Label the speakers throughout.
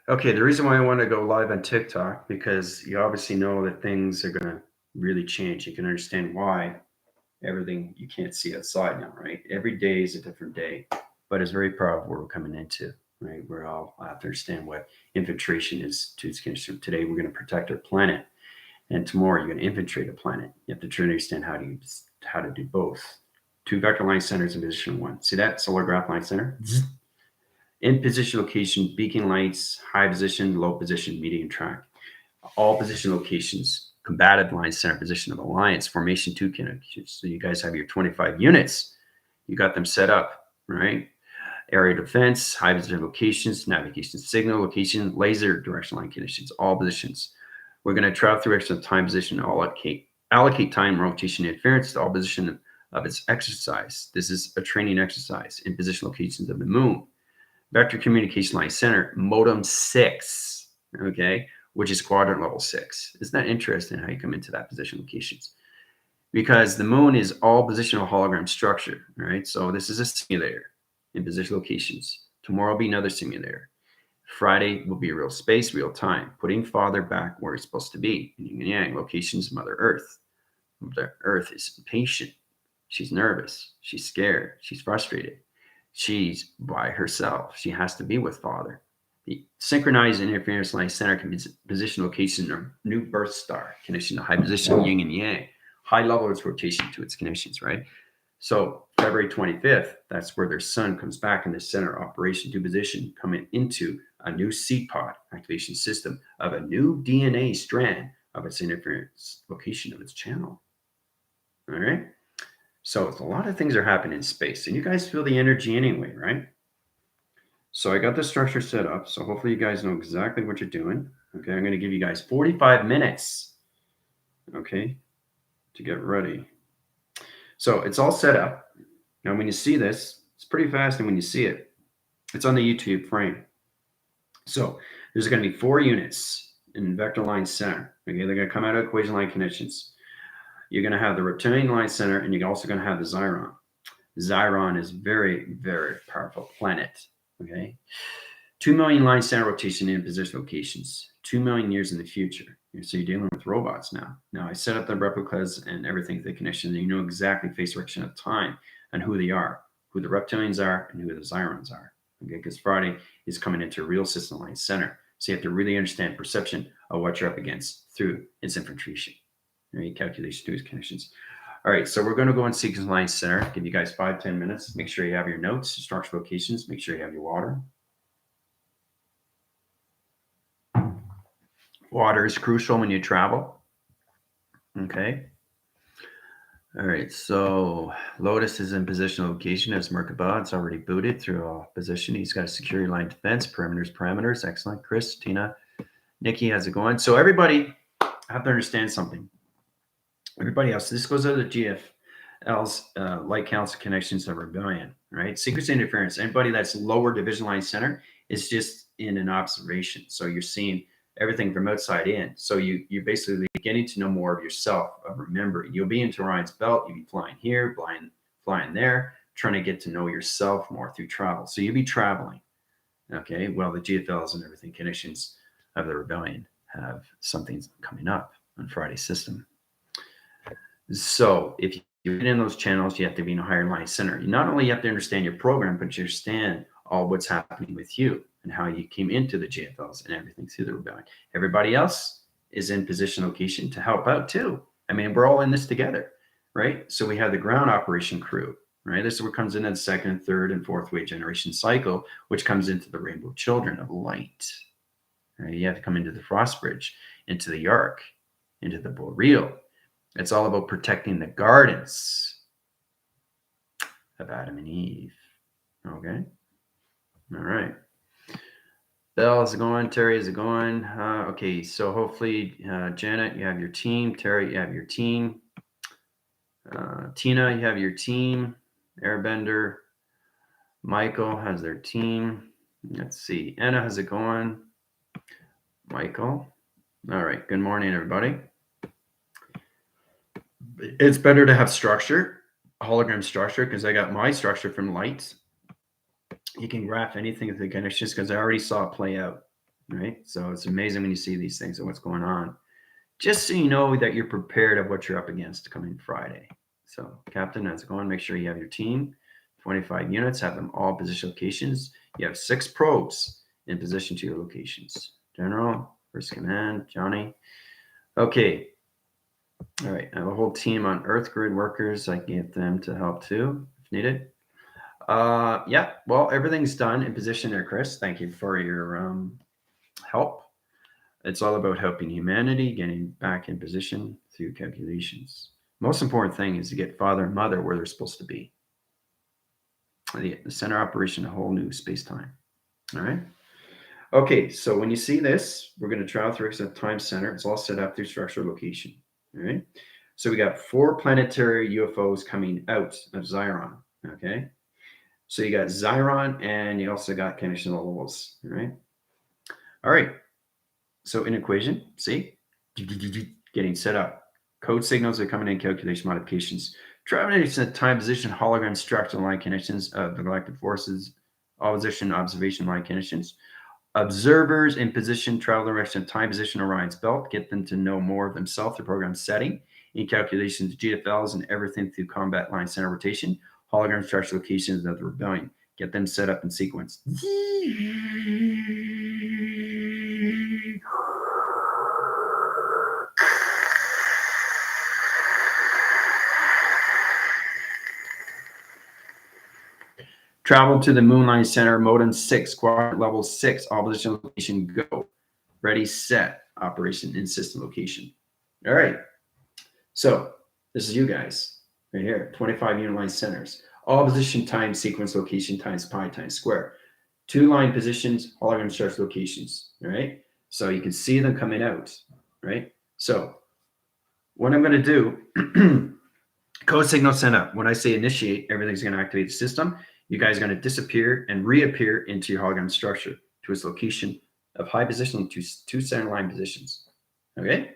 Speaker 1: Okay, the reason why I want to go live on TikTok, because you obviously know that things are going to really change. You can understand why everything you can't see outside now, right? Every day is a different day, but it's very powerful what we're coming into, right? We're all have to understand what infiltration is to its condition. Today, we're going to protect our planet, and tomorrow, you're going to infiltrate a planet. You have to try to understand how to do both. Two vector line centers in position one. See that solar graph line center? In position location, beacon lights, high position, low position, medium track. All position locations, combative line center position of alliance, formation two connections. So you guys have your 25 units. You got them set up, right? Area defense, high position locations, navigation signal location, laser direction line conditions, all positions. We're going to travel through extra time position, allocate time, rotation, interference to all position of its exercise. This is a training exercise in position locations of the moon. Vector communication line center, modem 6, okay, which is quadrant level 6. Isn't that interesting how you come into that position locations? Because the moon is all positional hologram structure, right? So this is a simulator in position locations. Tomorrow will be another simulator. Friday will be real space, real time, putting father back where it's supposed to be. Yin and yang, locations, Mother Earth. Mother Earth is impatient. She's nervous. She's scared. She's frustrated. She's by herself. She has to be with father. The synchronized interference line center can be position location or new birth star connection to high position yin and yang. High level its rotation to its connections, right? So February 25th, that's where their sun comes back in the center operation to position, coming into a new seed pod activation system of a new DNA strand of its interference location of its channel. All right. So it's a lot of things are happening in space, and you guys feel the energy anyway, right? So I got the structure set up. So hopefully you guys know exactly what you're doing. Okay, I'm going to give you guys 45 minutes, okay, to get ready. So it's all set up. Now, when you see this, it's pretty fast, and when you see it, it's on the YouTube frame. So there's going to be 4 units in vector line center. Okay, they're going to come out of equation line conditions. You're going to have the reptilian line center, and you're also going to have the Xiron. Xiron is very, very powerful planet. Okay, 2 million line center rotation in position locations. 2 million years in the future. So you're dealing with robots now. Now I set up the replicas and everything to the connection, and you know exactly face direction of time and who they are, who the reptilians are, and who the Xyrons are. Okay, because Friday is coming into a real system line center. So you have to really understand perception of what you're up against through its infiltration. Right? Calculation to its connections. All right, so we're going to go in sequence line center. Give you guys 5-10 minutes. Make sure you have your notes, structure locations. Make sure you have your water. Water is crucial when you travel. Okay. All right, so Lotus is in position location as Merkaba. It's already booted through a position. He's got a security line defense, parameters. Excellent. Chris, Tina, Nikki, how's it going? So everybody have to understand something. Everybody else, this goes out of the GFL's light council connections of rebellion, right? Secrets interference. Anybody that's lower division line center is just in an observation. So you're seeing everything from outside in. So you're basically getting to know more of yourself. Remember, you'll be into Orion's belt. You'll be flying here, flying there, trying to get to know yourself more through travel. So you'll be traveling, okay? Well, the GFLs and everything connections of the rebellion have something coming up on Friday's system. So if you're in those channels, you have to be in a higher line center. You not only have to understand your program, but you understand all what's happening with you and how you came into the JFLs and everything through the rebellion. Everybody else is in position location to help out too. I mean, we're all in this together, right? So we have the ground operation crew, right? This is what comes into the second, third, and fourth wave generation cycle, which comes into the rainbow children of light. Right? You have to come into the frost bridge, into the ark, into the boreal. It's all about protecting the gardens of Adam and Eve. Okay. All right. Belle, is it going? Terry, is it going? Okay. So hopefully, Janet, you have your team. Terry, you have your team. Tina, you have your team. Airbender. Michael has their team. Let's see. Anna, how's it going? Michael. All right. Good morning, everybody. It's better to have structure, hologram structure, because I got my structure from lights. You can graph anything with the connections because I already saw it play out. right? So it's amazing when you see these things and what's going on. Just so you know that you're prepared of what you're up against coming Friday. So, Captain, how's it going? Make sure you have your team, 25 units, have them all position locations. You have 6 probes in position to your locations. General, first command, Johnny. Okay. All right. I have a whole team on Earth grid workers. I can get them to help too if needed. Yeah. Well, everything's done in position there, Chris. Thank you for your help. It's all about helping humanity, getting back in position through calculations. Most important thing is to get father and mother where they're supposed to be. The center operation, a whole new space time. All right. Okay, so when you see this, we're going to travel through a time center. It's all set up through structural location. All right. So we got 4 planetary UFOs coming out of Zion. Okay. So you got Zion and you also got conditional levels. All right. All right. So in equation, see, getting set up. Code signals are coming in, calculation modifications. Traveling time position, hologram structure line connections of the galactic forces, opposition observation line connections. Observers in position, travel direction, time position, Orion's belt. Get them to know more of themselves, the program setting, in calculations, GFLs, and everything through combat line center rotation, hologram structure locations of the rebellion. Get them set up in sequence. Travel to the Moonline Center, modem 6, quadrant level 6, all position location, go. Ready, set, operation in system location. All right. So this is you guys right here, 25 unit line centers. All position times sequence location times pi times square. 2 line positions, hologram structure locations. All right. So you can see them coming out. Right. So what I'm going to do, code signal sent up. When I say initiate, everything's going to activate the system. You guys are going to disappear and reappear into your hologram structure to its location of high position to 2 center line positions. Okay.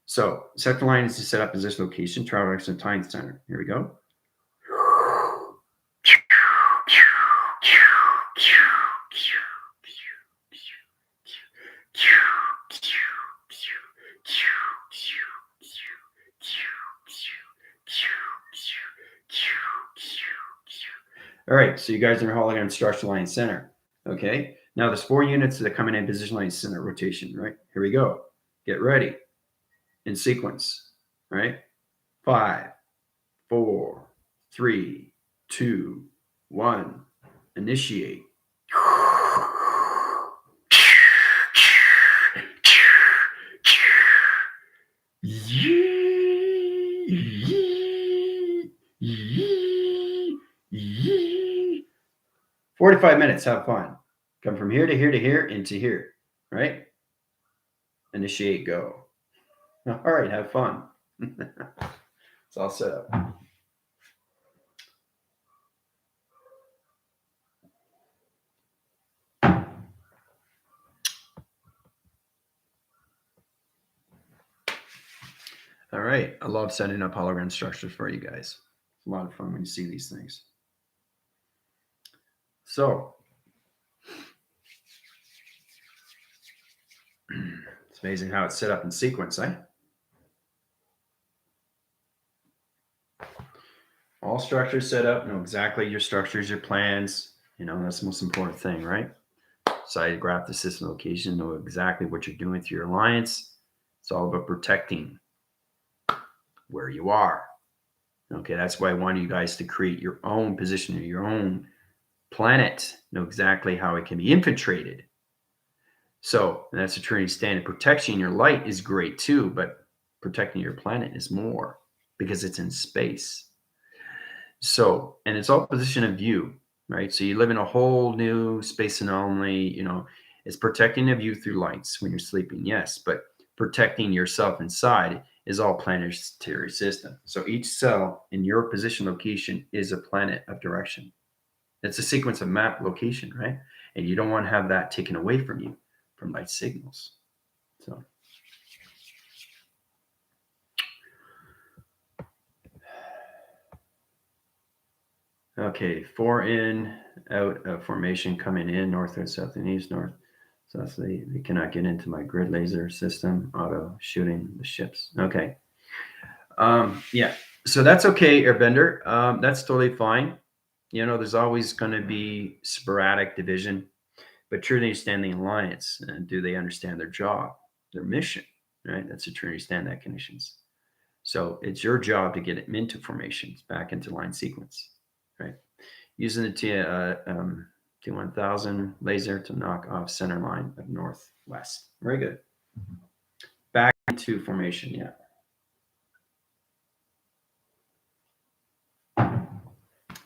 Speaker 1: So sector line is to set up position location, travel direction, time center. Here we go. All right, so you guys are hologram structure line center. Okay, now there's 4 units that are coming in position line center rotation, right? Here we go. Get ready in sequence, right? 5, 4, 3, 2, 1. Initiate. Yee. 45 minutes, have fun. Come from here to here to here into here, right? Initiate, go. All right, have fun. It's all set up. All right, I love setting up hologram structures for you guys. It's a lot of fun when you see these things. So, it's amazing how it's set up in sequence, eh? All structures set up, know exactly your structures, your plans. You know, that's the most important thing, right? So I graph the system location, know exactly what you're doing through your alliance. It's all about protecting where you are. Okay, that's why I want you guys to create your own position or your own planet. Know exactly how it can be infiltrated. So that's a Trinity standard. Protecting your light is great too, but protecting your planet is more because it's in space. So, and it's all position of view, right? So you live in a whole new space anomaly, you know, it's protecting the view through lights when you're sleeping, yes, but protecting yourself inside is all planetary system. So each cell in your position location is a planet of direction. It's a sequence of map location, right? And you don't want to have that taken away from you from light signals. So okay, 4 in, out of formation, coming in, north and south and east, north, So that's they cannot get into my grid laser system, auto shooting the ships. Okay. Yeah. So that's okay, Airbender. That's totally fine. You know, there's always going to be sporadic division, but truly understand the alliance and do they understand their job, their mission, right? That's a true understand that conditions. So it's your job to get them into formations, back into line sequence, right? Using the T1000 laser to knock off center line of northwest. Very good. Back into formation, yeah.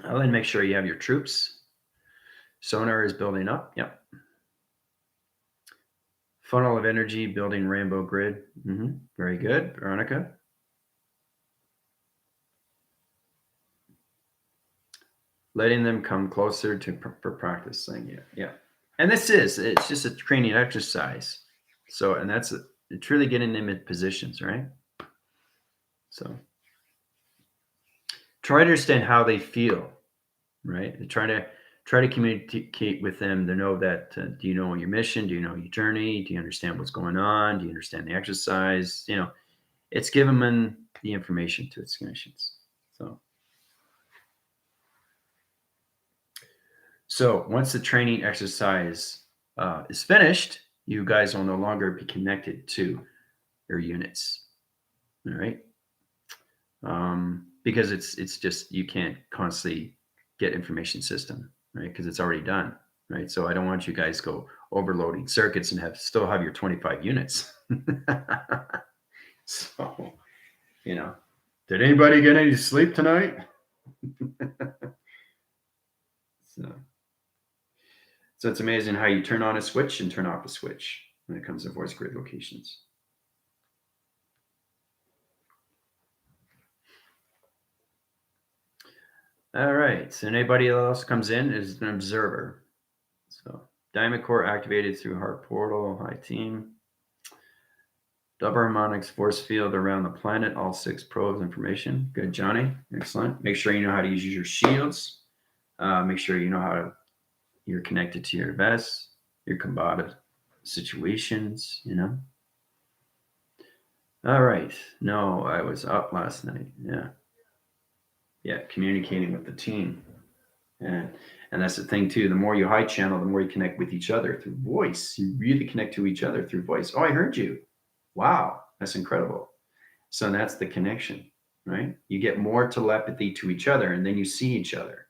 Speaker 1: I'll then make sure you have your troops. Sonar is building up. Yep. Funnel of energy building rainbow grid. Very good, Veronica. Letting them come closer to for practicing. Yeah. And it's just a training exercise. So, and that's it's really getting them in positions, right? So, try to understand how they feel, right? Try to communicate with them to know that do you know your mission? Do you know your journey? Do you understand what's going on? Do you understand the exercise? You know, it's giving them the information to its missions. So once the training exercise is finished, you guys will no longer be connected to your units. All right. Because it's just you can't constantly get information system, right? Because it's already done, right? So I don't want you guys go overloading circuits and still have your 25 units. So, you know, did anybody get any sleep tonight? So it's amazing how you turn on a switch and turn off a switch when it comes to voice grid locations. All right. So anybody else comes in is an observer. So diamond core activated through heart portal. Hi team. Double harmonics force field around the planet. All 6 probes information. Good, Johnny. Excellent. Make sure you know how to use your shields. Make sure you know you're connected to your vest, your combative situations, you know. All right. No, I was up last night. Yeah, communicating with the team. And that's the thing too. The more you high channel, the more you connect with each other through voice. You really connect to each other through voice. Oh, I heard you. Wow, that's incredible. So that's the connection, right? You get more telepathy to each other, and then you see each other,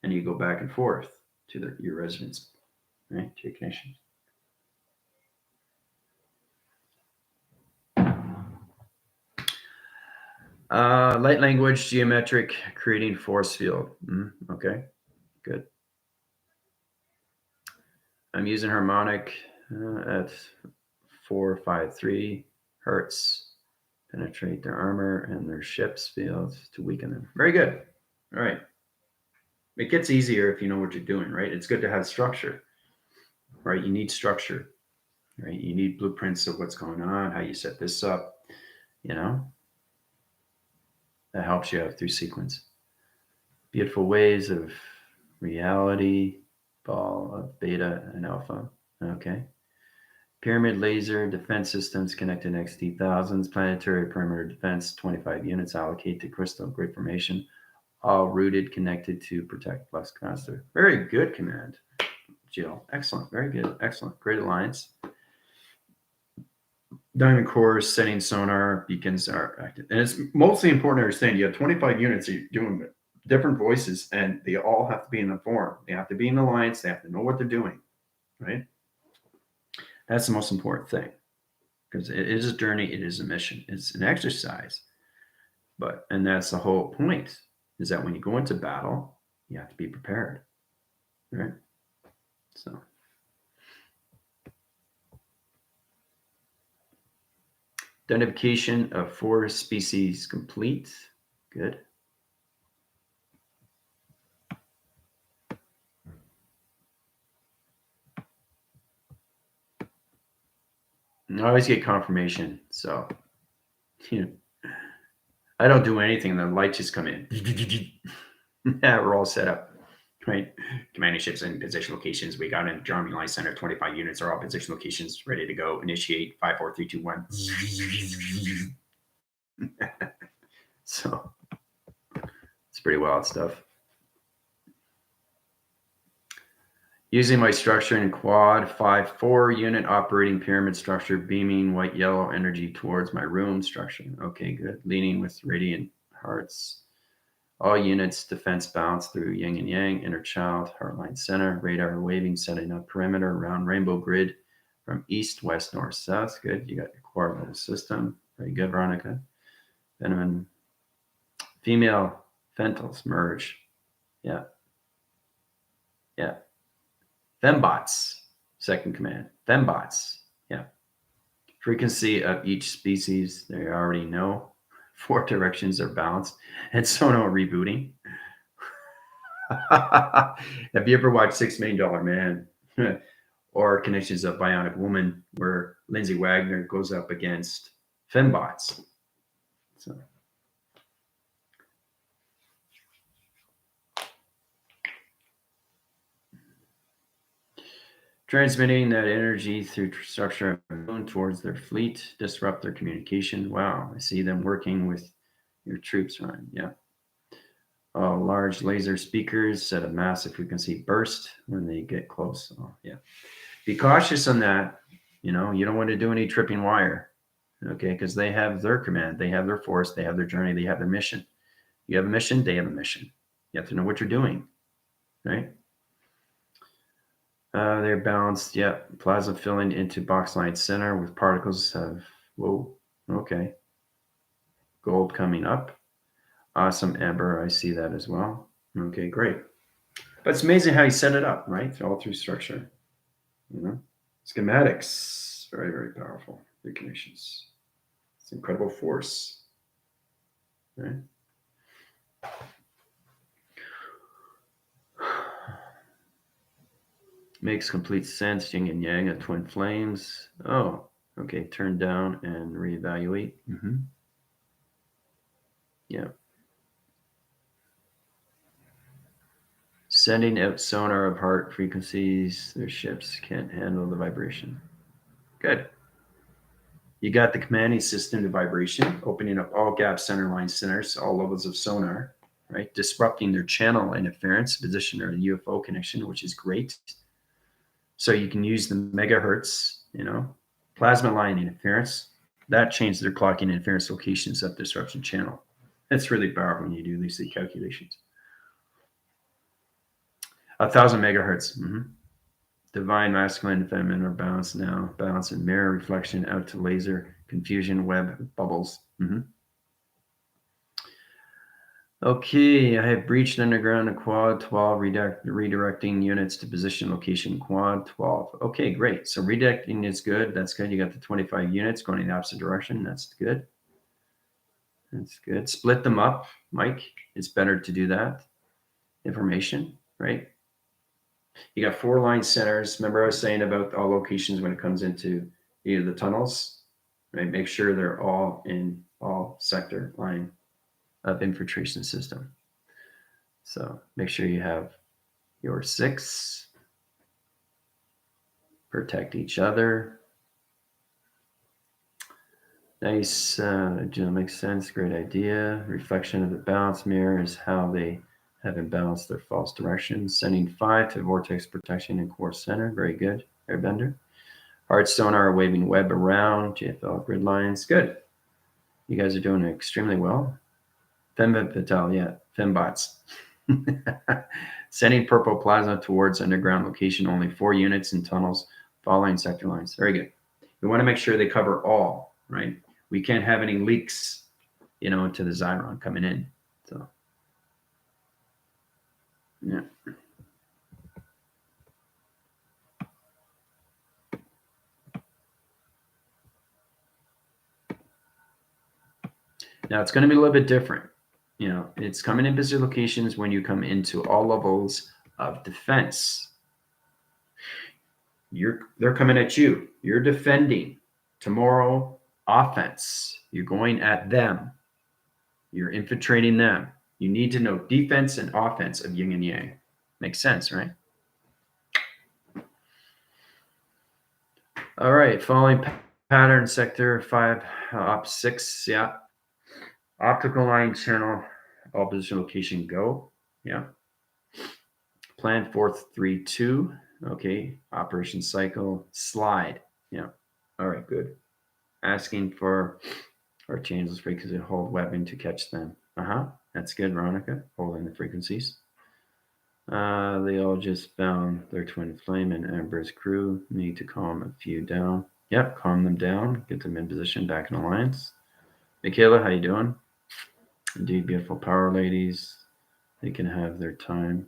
Speaker 1: and you go back and forth to your residence, right? To your connections. Light language, geometric, creating force field. Okay, good. I'm using harmonic at 453 hertz. Penetrate their armor and their ship's fields to weaken them. Very good. All right. It gets easier if you know what you're doing, right? It's good to have structure, right? You need structure, right? You need blueprints of what's going on, how you set this up, you know? That helps you out through sequence. Beautiful ways of reality, ball of beta and alpha. Okay. Pyramid laser defense systems connected XT thousands. Planetary perimeter defense, 25 units allocate to crystal grid formation. All rooted, connected to protect flux capacitor. Very good command, Jill. Excellent. Very good. Excellent. Great alliance. Diamond cores, setting sonar, beacons are active. And it's mostly important to understand you have 25 units, you're doing different voices, and they all have to be in a form. They have to be in alliance. They have to know what they're doing, right? That's the most important thing, because it is a journey. It is a mission. It's an exercise. And that's the whole point, is that when you go into battle, you have to be prepared, right? So. Identification of 4 species complete. Good. I always get confirmation. So, I don't do anything. The lights just come in. Yeah, we're all set up. right? Commanding ships in position locations. We got in German Reliance Center, 25 units are all position locations, ready to go. Initiate 5, 4, 3, 2, 1. So it's pretty wild stuff. Using my structure in quad 5-4 unit operating pyramid structure, beaming white yellow energy towards my room structure. Okay, good. Leaning with radiant hearts. All units defense balance through yin and yang, inner child, heartline center, radar waving, setting up perimeter around rainbow grid from east, west, north, south. Good. You got your quad level system. Very good, Veronica. Venom. Female Fentils merge. Yeah. Yeah. Fembots, second command. Fembots. Yeah. Frequency of each species, they already know. 4 directions are balanced. And sonar rebooting. Have you ever watched $6 Million Man? Or Connections of Bionic Woman, where Lindsay Wagner goes up against fembots? So. Transmitting that energy through structure of the moon towards their fleet, disrupt their communication. Wow, I see them working with your troops, Ryan. Yeah. Large laser speakers set a massive frequency burst when they get close. Oh, yeah. Be cautious on that. You don't want to do any tripping wire, okay? Because they have their command, they have their force, they have their journey, they have their mission. You have a mission, they have a mission. You have to know what you're doing, right? They're balanced. Yeah. Plasma filling into box line center with particles of, whoa, okay. Gold coming up. Awesome, Amber. I see that as well. Okay, great. But it's amazing how you set it up, right? All through structure. Schematics. Very, very powerful. Big connections. It's incredible force. Right? Makes complete sense. Yin and yang are twin flames. Oh, okay. Turn down and reevaluate. Yeah. Sending out sonar of heart frequencies. Their ships can't handle the vibration. Good. You got the commanding system to vibration, opening up all gap center line centers, all levels of sonar, right? Disrupting their channel interference, position or UFO connection, which is great. So you can use the megahertz, plasma line interference. That changed their clocking interference locations of disruption channel. That's really powerful when you do these calculations. 1,000 megahertz. Divine masculine and feminine are balanced now. Balance and mirror reflection out to laser confusion web bubbles. Okay, I have breached underground a quad 12, redirecting units to position location quad 12. Okay, great. So redirecting is good. That's good. You got the 25 units going in the opposite direction. That's good. That's good. Split them up, Mike. It's better to do that. Information, right? You got 4 line centers. Remember I was saying about all locations when it comes into either the tunnels, right? Make sure they're all in all sector line of infiltration system. So make sure you have your 6. Protect each other. Nice. Makes sense. Great idea. Reflection of the balance mirror is how they have imbalanced their false direction. Sending 5 to vortex protection and core center. Very good. Airbender. Hard sonar waving web around. JFL grid lines. Good. You guys are doing extremely well. Fembots, yeah. Fembots. Sending purple plasma towards underground location. Only 4 units in tunnels. Following sector lines. Very good. We want to make sure they cover all, right? We can't have any leaks, into the Zyron coming in. So, yeah. Now it's going to be a little bit different. It's coming in busy locations when you come into all levels of defense. They're coming at you. You're defending. Tomorrow, offense. You're going at them. You're infiltrating them. You need to know defense and offense of yin and yang. Makes sense, right? All right, following pattern sector 5, op 6, yeah. Optical line channel, all position location go, yeah. Plan 432, okay. Operation cycle, slide, yeah. All right, good. Asking for or changes frequency, hold weapon to catch them. That's good, Veronica, holding the frequencies. They all just found their twin flame and Amber's crew. Need to calm a few down. Yep, calm them down. Get them in position, back in alliance. Michaela, how you doing? Indeed, beautiful power ladies. They can have their time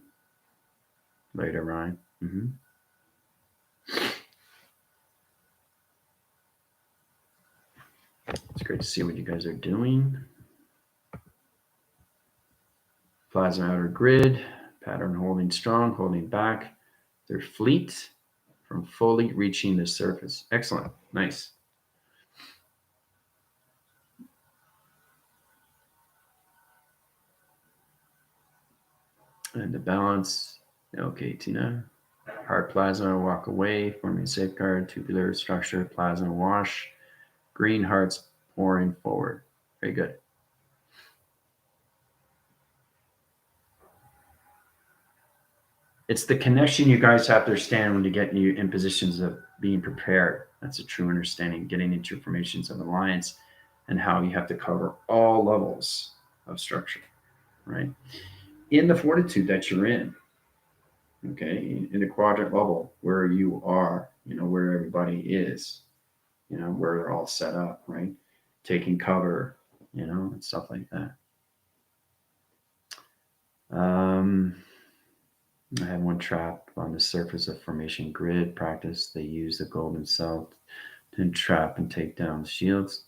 Speaker 1: later, Ryan. It's great to see what you guys are doing. Plasma outer grid, pattern holding strong, holding back their fleet from fully reaching the surface. Excellent. Nice. And the balance. Okay, Tina. Hard plasma, walk away, forming safeguard, tubular structure, plasma wash, green hearts pouring forward. Very good. It's the connection you guys have to understand when you get you in positions of being prepared. That's a true understanding, getting into formations of alliance and how you have to cover all levels of structure, right? In the fortitude that you're in, okay, in the quadrant level where you are, where everybody is, where they're all set up, right? Taking cover, and stuff like that. I have one trap on the surface of formation grid practice. They use the golden cell to entrap and take down the shields.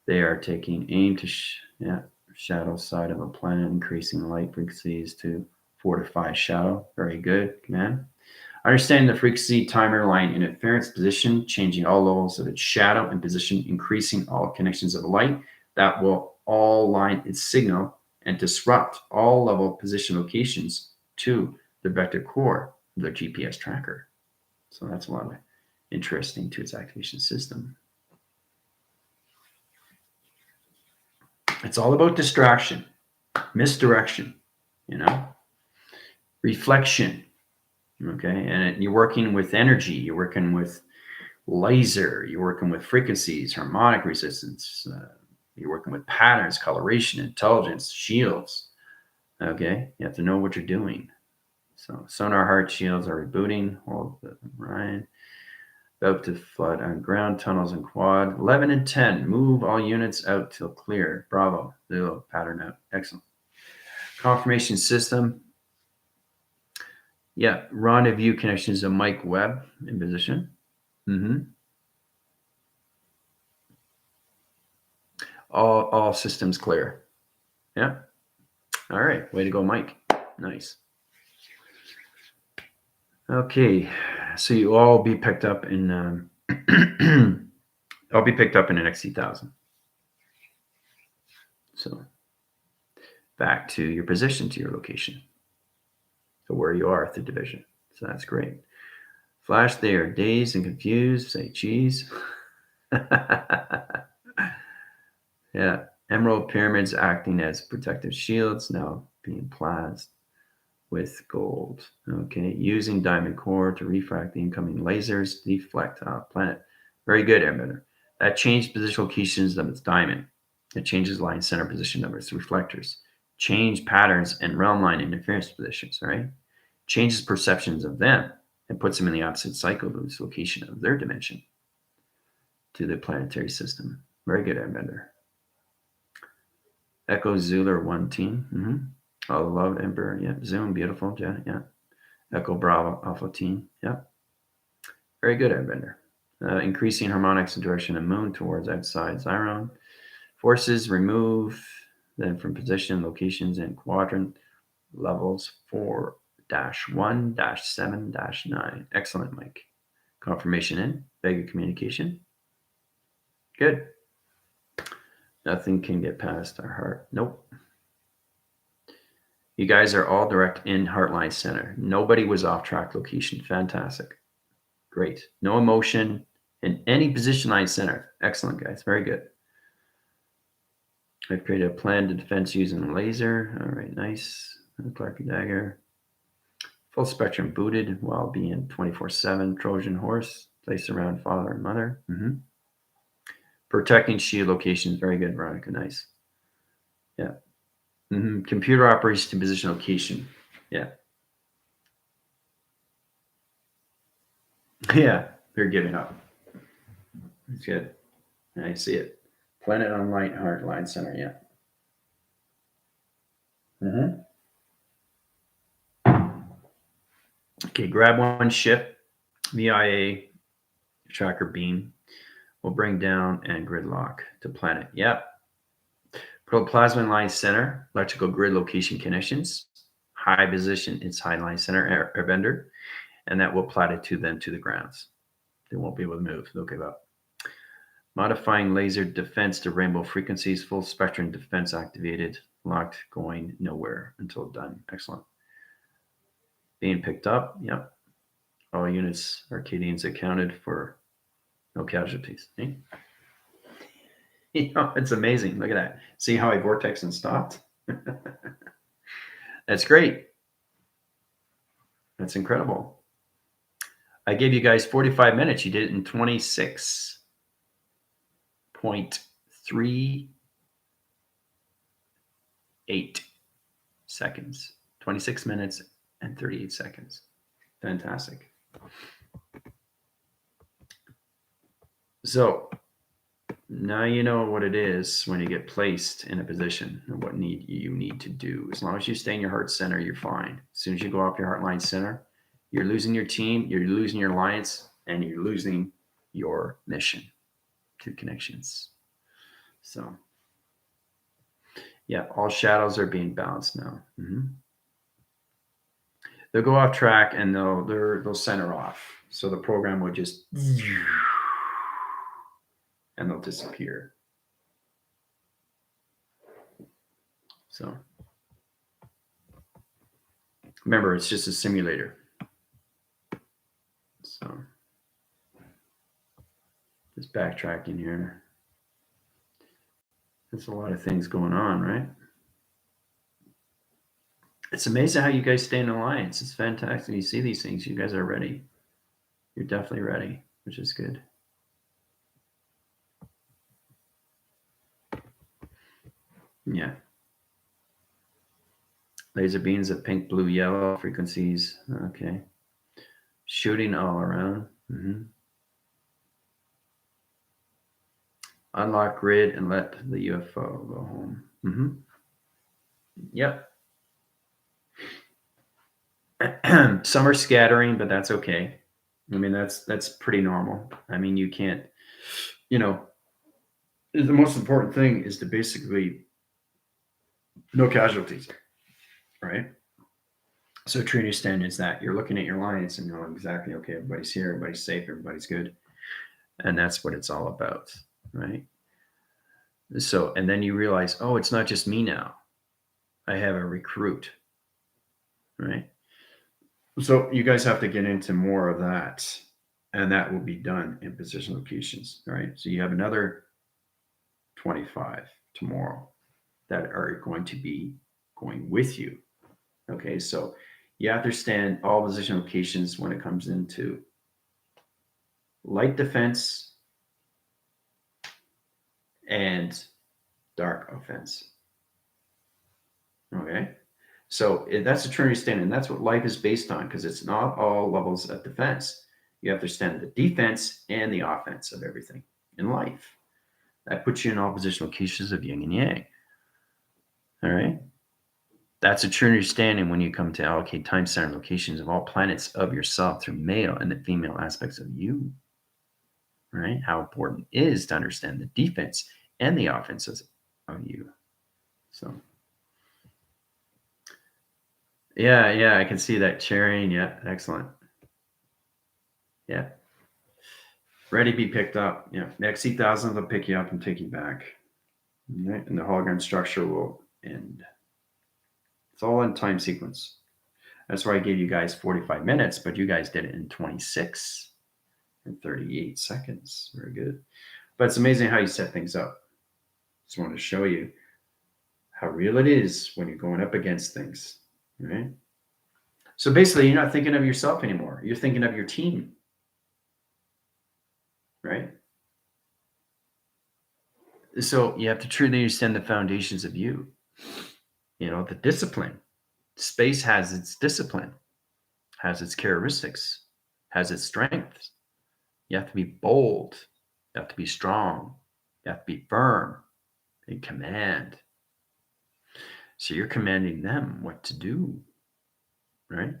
Speaker 1: They are taking aim to shadow side of a planet, increasing light frequencies to fortify shadow. Very good, command. Understand the frequency timer line interference position, changing all levels of its shadow and position, increasing all connections of light. That will all line its signal and disrupt all level position locations to the vector core of the GPS tracker. So that's a lot of interesting to its activation system. It's all about distraction, misdirection, reflection. Okay, and you're working with energy, you're working with laser, you're working with frequencies, harmonic resistance, you're working with patterns, coloration, intelligence, shields. Okay, you have to know what you're doing. So sonar heart shields are rebooting. Hold the Ryan. About to flood on ground tunnels and quad. 11 and 10. Move all units out till clear. Bravo. Little pattern out. Excellent. Confirmation system. Yeah, rendezvous connections to Mike Webb in position. All systems clear. Yeah. All right. Way to go, Mike. Nice. Okay. So you all be picked up in I'll be picked up in an XC1000. So back to your position, to your location. So where you are at the division. So that's great. Flash, they are dazed and confused. Say cheese. Yeah. Emerald pyramids acting as protective shields, now being plased with gold. Okay. Using diamond core to refract the incoming lasers, deflect planet. Very good, emitter. That changed position locations of its diamond. It changes line center position of its reflectors. Change patterns and realm line interference positions, right? Changes perceptions of them and puts them in the opposite cycle of this location of their dimension to the planetary system. Very good, Airbender. Echo Zooler 1 team. All the love, Emperor. Yeah. Zoom, beautiful. Yeah. Echo Bravo Alpha team. Yeah. Very good, Airbender. Increasing harmonics in direction of moon towards outside Zyron. Forces remove them from position, locations, and quadrant levels 4-1-7-9. Excellent, Mike. Confirmation in. Vega communication. Good. Nothing can get past our heart. Nope. You guys are all direct in Heartline Center. Nobody was off track location. Fantastic. Great. No emotion in any position line center. Excellent, guys. Very good. I've created a plan to defense using laser. All right, nice. Clarky dagger. Full spectrum booted while being 24/7. Trojan horse. Place around father and mother. Protecting shield locations. Very good, Veronica. Nice. Yeah. Computer operation to position location. Yeah. Yeah. They're giving up. That's good. I see it. Planet Online Heartline Center. Yeah. Okay, grab one ship, VIA tracker beam. We'll bring down and gridlock to planet. Yep. Plasma line center, electrical grid location connections, high position inside line center air vendor, and that will platitude them to the grounds. They won't be able to move. They'll give up. Modifying laser defense to rainbow frequencies, full spectrum defense activated, locked, going nowhere until done. Excellent. Being picked up. Yep. All units, Arcadians accounted for, no casualties. Eh? It's amazing. Look at that. See how I vortex and stopped? That's great. That's incredible. I gave you guys 45 minutes. You did it in 26.38 seconds. 26 minutes and 38 seconds. Fantastic. So now you know what it is when you get placed in a position and what you need to do. As long as you stay in your heart center, you're fine. As soon as you go off your heartline center, you're losing your team, you're losing your alliance, and you're losing your mission to connections. So, yeah, all shadows are being balanced now. They'll go off track and they'll center off. So the program will just and they'll disappear. So remember, it's just a simulator. So just backtracking here. There's a lot of things going on, right? It's amazing how you guys stay in alliance. It's fantastic. You see these things. You guys are ready. You're definitely ready, which is good. Yeah. Laser beams of pink, blue, yellow frequencies. Okay. Shooting all around. Unlock grid and let the UFO go home. Yep. Some are scattering, but that's okay. I mean, that's pretty normal. I mean, you can't, the most important thing is to basically no casualties, right? So true understand is that you're looking at your alliance and know exactly, okay, everybody's here, everybody's safe, everybody's good. And that's what it's all about, right? So, and then you realize, oh, it's not just me now. I have a recruit, right? So you guys have to get into more of that, and that will be done in position locations, right? So you have another 25 tomorrow that are going to be going with you. Okay, so you understand all position locations when it comes into light defense and dark offense. Okay, so that's a true understanding. And that's what life is based on, because it's not all levels of defense. You have to understand the defense and the offense of everything in life. That puts you in all position locations of yin and yang. All right. That's a true understanding when you come to allocate time center locations of all planets of yourself through male and the female aspects of you. Right? How important it is to understand the defense and the offenses of you. So, yeah, I can see that cheering. Yeah, excellent. Yeah. Ready to be picked up. Yeah. Next C1000 will pick you up and take you back. Right? And the hologram structure will end. It's all in time sequence. That's why I gave you guys 45 minutes, but you guys did it in 26 and 38 seconds. Very good. But it's amazing how you set things up. Just wanted to show you how real it is when you're going up against things, right? So basically, you're not thinking of yourself anymore. You're thinking of your team, right? So you have to truly understand the foundations of you, the discipline. Space has its discipline, has its characteristics, has its strengths. You have to be bold. You have to be strong. You have to be firm in command. So you're commanding them what to do, right?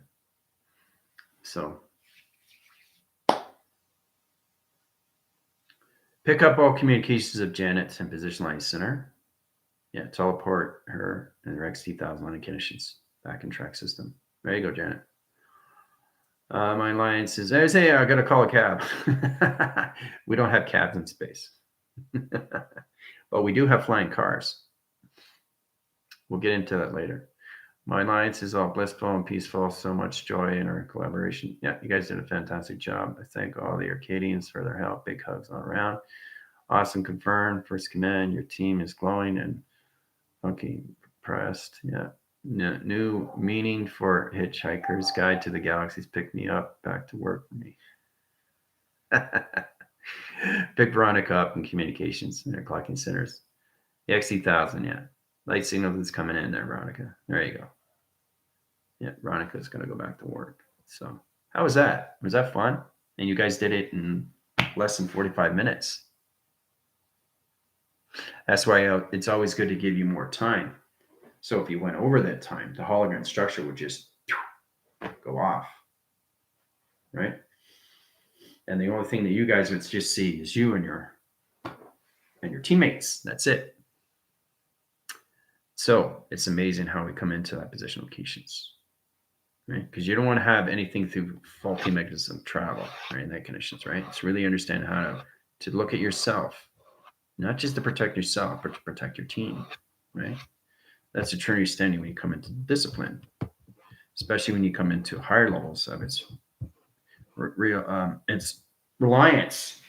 Speaker 1: So pick up all communications of Janet and position line center. Yeah, teleport her and her XT1000 line conditions back in track system. There you go, Janet. My alliance is, hey, I got to call a cab. We don't have cabs in space. But we do have flying cars. We'll get into that later. My alliance is all blissful and peaceful. So much joy in our collaboration. Yeah, you guys did a fantastic job. I thank all the Arcadians for their help. Big hugs all around. Awesome, confirmed. First command, your team is glowing and funky pressed. Yeah. New meaning for Hitchhiker's Guide to the Galaxies. Pick me up. Back to work for me. Pick Veronica up in communications and their clocking centers. The XT1000, yeah. Light signal that's coming in there, Veronica. There you go. Yeah, Veronica's going to go back to work. So how was that? Was that fun? And you guys did it in less than 45 minutes. That's why it's always good to give you more time. So if you went over that time, the hologram structure would just go off, right? And the only thing that you guys would just see is you and your teammates. That's it. So it's amazing how we come into that position locations, right? Because you don't want to have anything through faulty mechanism of travel, right? In that conditions, right? It's really understand how to look at yourself, not just to protect yourself, but to protect your team, right? That's a true understanding when you come into discipline, especially when you come into higher levels of its reliance.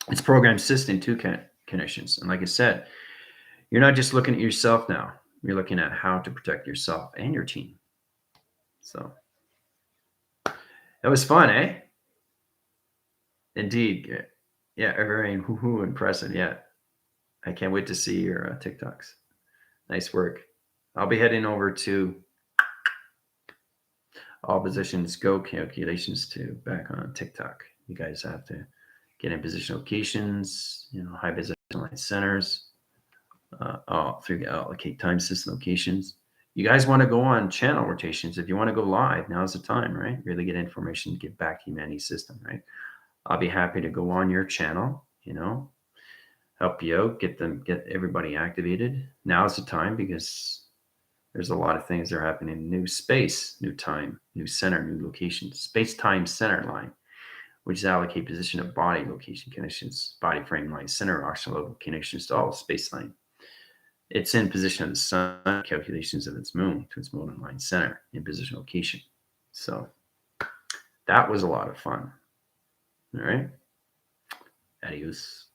Speaker 1: It's programmed system to connections. And like I said, you're not just looking at yourself now. You're looking at how to protect yourself and your team. So it was fun, eh? Indeed. Yeah, very impressive. Yeah. I can't wait to see your TikToks. Nice work. I'll be heading over to all positions go calculations to back on TikTok. You guys have to get in position locations, high position line centers, through allocate time system locations. You guys want to go on channel rotations. If you want to go live, now's the time, right? Really get information to give back humanity system, right? I'll be happy to go on your channel, help you out, get everybody activated. Now's the time because there's a lot of things that are happening. New space, new time, new center, new location, space-time center line, which is allocate position of body location connections, body frame line, center oscillator connections to all space line. It's in position of the sun, calculations of its moon to its modem line center in position location. So that was a lot of fun. All right. Adios.